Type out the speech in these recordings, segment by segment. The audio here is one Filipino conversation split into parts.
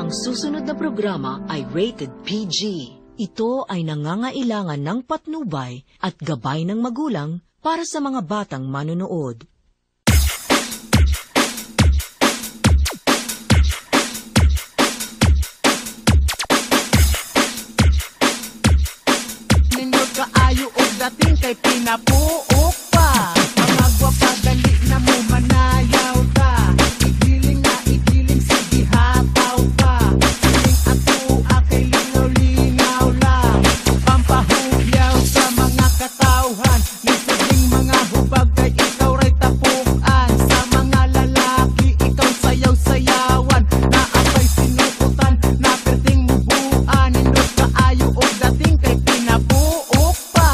Ang susunod na programa ay rated PG. Ito ay nangangailangan ng patnubay at gabay ng magulang para sa mga batang manonood. Ninyo kaayo og dating kay pinapuok pa. Mga gwapa dali na mo manayaw ta. Igiling na igiling sige hataw pa. Siling ato akay lingaw-lingaw lang. Pampahugyaw sa mga katawhan. Lisaging mga hubag kay ikaw ray tapukan. Sa mga lalaki ikaw sayaw-sayawan. Naapay sinukutan na perting mubuan. Ninyo kaayo og dating kay pinapuok pa.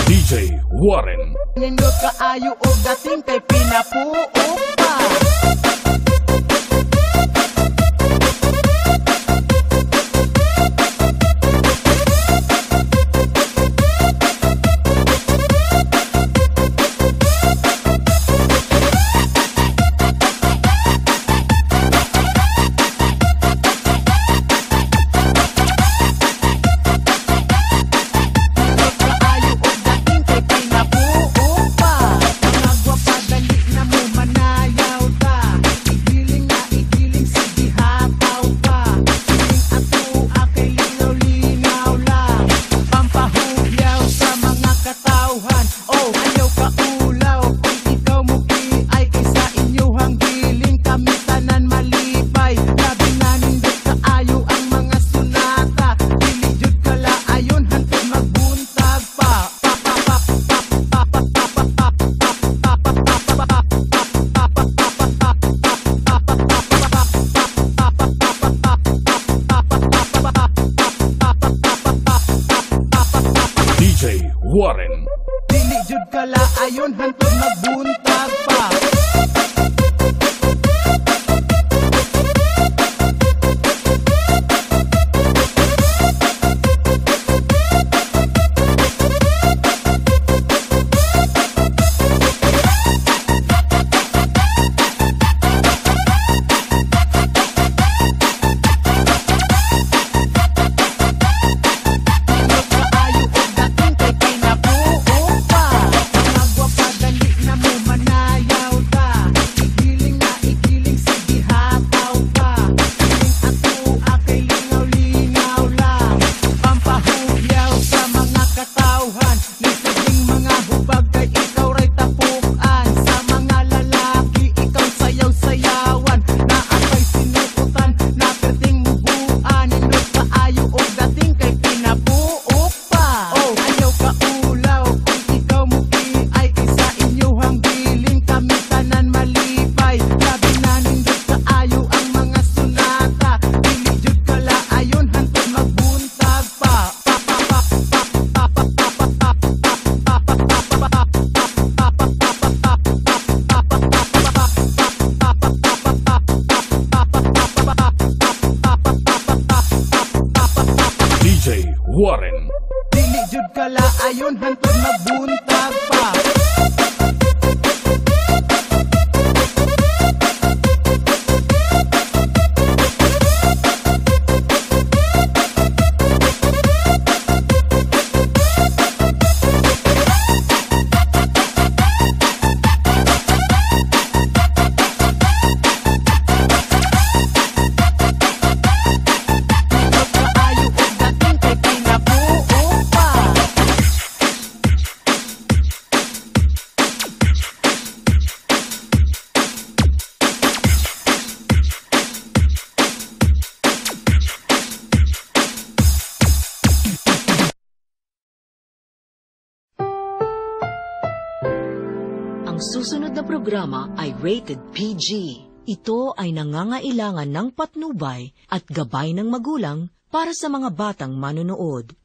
DJ Warren. Ninyo kaayo og dating kay pinapuok pa. DJ Warren. Dili jud kala ayon hantod magbuntag pa. DJ Warren. Dili jud kala ayon hantod magbuntag pa. Ang susunod na programa ay rated PG. Ito ay nangangailangan ng patnubay at gabay ng magulang para sa mga batang manonood.